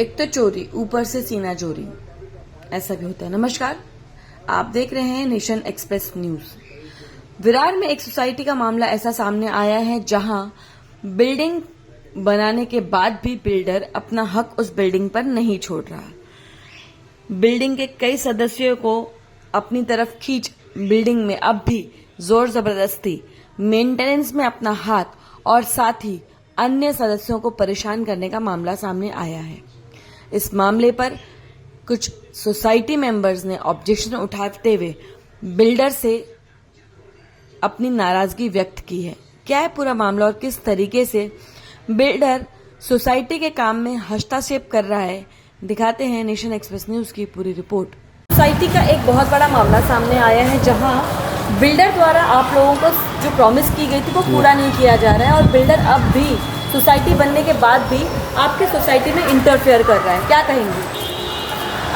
एक तो चोरी ऊपर से सीना चोरी, ऐसा भी होता है। नमस्कार, आप देख रहे हैं नेशन एक्सप्रेस न्यूज। विरार में एक सोसाइटी का मामला ऐसा सामने आया है जहां बिल्डिंग बनाने के बाद भी बिल्डर अपना हक उस बिल्डिंग पर नहीं छोड़ रहा। बिल्डिंग के कई सदस्यों को अपनी तरफ खींच बिल्डिंग में अब भी जोर जबरदस्ती मेंटेनेंस में अपना हाथ और साथ ही अन्य सदस्यों को परेशान करने का मामला सामने आया है। इस मामले पर कुछ सोसाइटी मेंबर्स ने ऑब्जेक्शन उठाते हुए बिल्डर से अपनी नाराजगी व्यक्त की है। क्या है पूरा मामला और किस तरीके से बिल्डर सोसाइटी के काम में हस्तक्षेप कर रहा है, दिखाते हैं नेशन एक्सप्रेस न्यूज की पूरी रिपोर्ट। सोसाइटी का एक बहुत बड़ा मामला सामने आया है जहां बिल्डर द्वारा आप लोगों को जो प्रॉमिस की गई थी वो पूरा नहीं किया जा रहा है और बिल्डर अब भी सोसाइटी बनने के बाद भी आपके सोसाइटी में इंटरफेयर कर रहा है। क्या कहेंगे?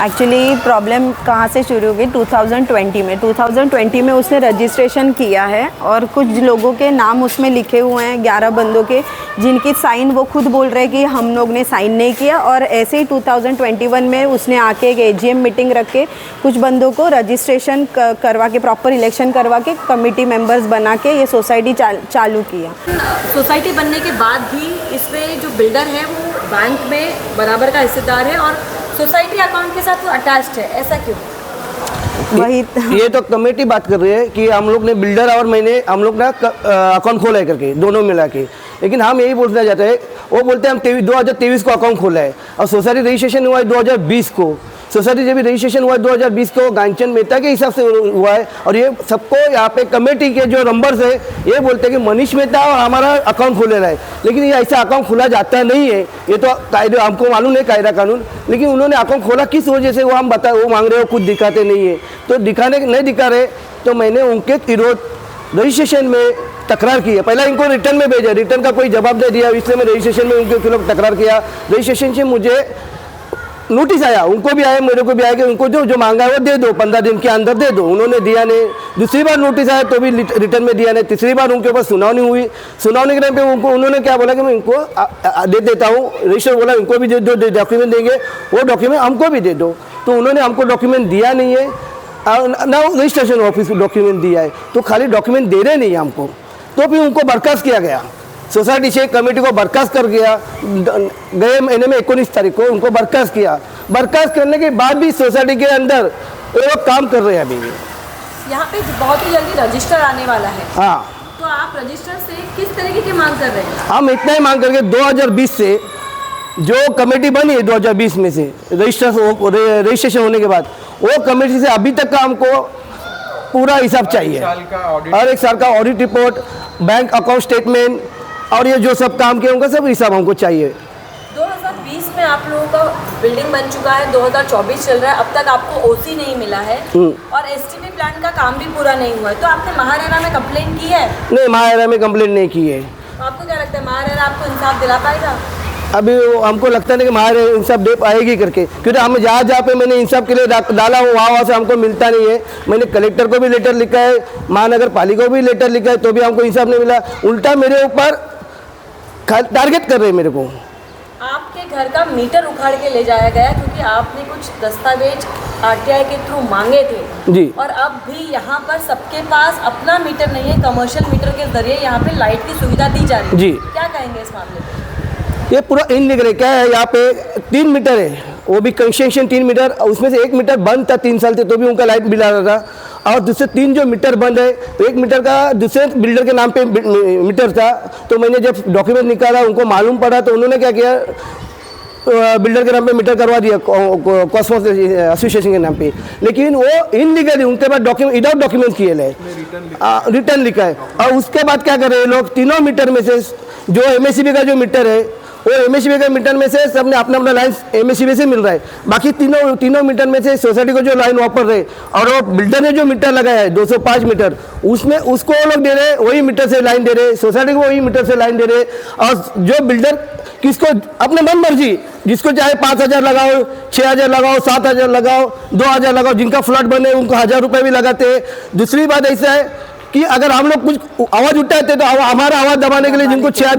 एक्चुअली प्रॉब्लम कहाँ से शुरू हुई? 2020 में उसने रजिस्ट्रेशन किया है और कुछ लोगों के नाम उसमें लिखे हुए हैं, 11 बंदों के, जिनकी साइन वो खुद बोल रहे हैं कि हम लोग ने साइन नहीं किया। और ऐसे ही 2021 में उसने आके एक AGM मीटिंग रख के कुछ बंदों को रजिस्ट्रेशन करवा के, प्रॉपर इलेक्शन करवा के, कमेटी मेंबर्स बना के ये सोसाइटी चालू किया। सोसाइटी बनने के बाद भी इसमें जो बिल्डर है वो बैंक में बराबर का हिस्सेदार है और सोसाइटी अकाउंट के साथ वो अटैच्ड है, ऐसा क्यों? वही ये तो कमेटी बात कर रही है कि हम लोग ने बिल्डर और हम लोग ना अकाउंट खोला है करके, दोनों मिला के। लेकिन हम यही बोलना चाहते हैं, वो बोलते हैं हम 2023 को अकाउंट खोला है और सोसाइटी रजिस्ट्रेशन हुआ है 2020 को। सोसाइटी जब भी रजिस्ट्रेशन हुआ है 2020 को गांचन मेहता के हिसाब से हुआ है और ये सबको यहाँ पे कमेटी के जो नंबर्स है ये बोलते हैं कि मनीष मेहता और हमारा अकाउंट खोलेला है। लेकिन ये ऐसा अकाउंट खुला जाता नहीं है, ये तो कायदे हमको मालूम है, कायदा कानून। लेकिन उन्होंने अकाउंट खोला किस वजह से वो हम वो मांग रहे हो, कुछ दिखाते नहीं है। तो नहीं दिखा रहे तो मैंने उनके विरोध रजिस्ट्रेशन में तकरार की है। पहला इनको रिटर्न में भेजा, रिटर्न का कोई जवाब नहीं दिया, इसलिए मैं रजिस्ट्रेशन में उनके खिलाफ तकरार किया। रजिस्ट्रेशन से मुझे नोटिस आया, उनको भी आया, मेरे को भी आया कि उनको जो मांगा है वो दे दो, 15 दिन के अंदर दे दो। उन्होंने दिया नहीं। दूसरी बार नोटिस आया तो भी रिटर्न में दिया नहीं। तीसरी बार उनके ऊपर सुनावनी हुई। सुनावनी के टाइम पे उन्होंने क्या बोला कि मैं इनको दे देता हूँ। रजिस्टर बोला इनको भी जो डॉक्यूमेंट देंगे वो डॉक्यूमेंट हमको भी दे दो। तो उन्होंने हमको डॉक्यूमेंट दिया नहीं है, ना रजिस्ट्रेशन ऑफिस को डॉक्यूमेंट दिया है, तो खाली डॉक्यूमेंट दे रहे नहीं हमको। तो फिर उनको बर्खास्त किया गया, सोसाइटी से कमेटी को बर्खास्त कर गया। गए महीने में 19 तारीख को उनको बर्खास्त किया। बर्खास्त करने के बाद भी सोसाइटी के अंदर वो लोग काम कर रहे हैं अभी भी। यहाँ पे बहुत ही जल्दी रजिस्टर आने वाला है। हाँ, तो आप रजिस्टर से किस तरीके की मांग कर रहे हैं? हम इतना ही मांग करके 2020 से जो कमेटी बनी है 2020 में से रजिस्ट्रेशन होने के बाद वो कमेटी से अभी तक का हमको पूरा हिसाब चाहिए। हर एक साल का audit report, bank account statement और ये जो सब काम किए उनका सब हिसाब हमको चाहिए। 2020 में आप लोगों का बिल्डिंग बन चुका है, 2024 चल रहा है, अब तक आपको OC नहीं मिला है और STP प्लान का काम भी पूरा नहीं हुआ है। तो आपने महारेरा में कंप्लेंट की है? नहीं, महारेरा में कंप्लेंट नहीं की है। तो आपको क्या लगता है महारेरा आपको इंसाफ दिला पाएगा? अभी हमको लगता नहीं कि हमारे इंसाफ दे पाएगी करके, क्योंकि हम जहाँ पे मैंने इंसाफ के लिए डाला हूँ वहाँ से हमको मिलता नहीं है। मैंने कलेक्टर को भी लेटर लिखा है, महानगर पालिका को भी लेटर लिखा है, तो भी हमको इंसाफ नहीं मिला। उल्टा मेरे ऊपर टारगेट कर रहे हैं मेरे को। आपके घर का मीटर उखाड़ के ले जाया गया क्योंकि आपने कुछ दस्तावेज RTI के थ्रू मांगे थे जी। और अब भी यहाँ पर सबके पास अपना मीटर नहीं है, कमर्शियल मीटर के जरिए यहाँ पे लाइट की सुविधा दी जा रही है जी। क्या कहेंगे इस मामले में? ये पूरा इनलीगल है। क्या है, यहाँ पे 3 मीटर है, वो भी कंस्ट्रक्शन 3 मीटर, उसमें से 1 मीटर बंद था 3 साल से, तो भी उनका लाइट बिल आ रहा था। और दूसरे 3 जो मीटर बंद है, तो 1 मीटर का दूसरे बिल्डर के नाम पे मीटर था। तो मैंने जब डॉक्यूमेंट निकाला उनको मालूम पड़ा, तो उन्होंने क्या किया, बिल्डर के नाम पे मीटर करवा दिया कॉस्मोस एसोसिएशन के नाम पे। लेकिन वो इनलीगली उनके पास डॉक्यूमेंट विदाउट डॉक्यूमेंट किए है, रिटर्न लिखा है। और उसके बाद क्या कर रहे हैं लोग, तीनों मीटर में से जो MSCB का जो मीटर है वो MSCB के मीटर में से सबने अपना अपना लाइन MSCB से मिल रहा है। बाकी तीनों मीटर में से सोसाइटी को जो लाइन वापर रहे और वो बिल्डर ने जो मीटर लगाया है 205 मीटर, उसमें उसको वो लोग दे रहे, वही मीटर से लाइन दे रहे, सोसाइटी को वही मीटर से लाइन दे रहे। और जो बिल्डर किसको अपने मन मर्जी, जिसको चाहे 5,000 लगाओ, 6,000 लगाओ, 7,000 लगाओ, 2,000 लगाओ, जिनका फ्लैट बने उनको 1,000 रुपये भी लगाते हैं। दूसरी बात ऐसा है कि अगर हम लोग कुछ आवाज़ उठाते तो हमारा आवाज़ दबाने के लिए जिनको 6,000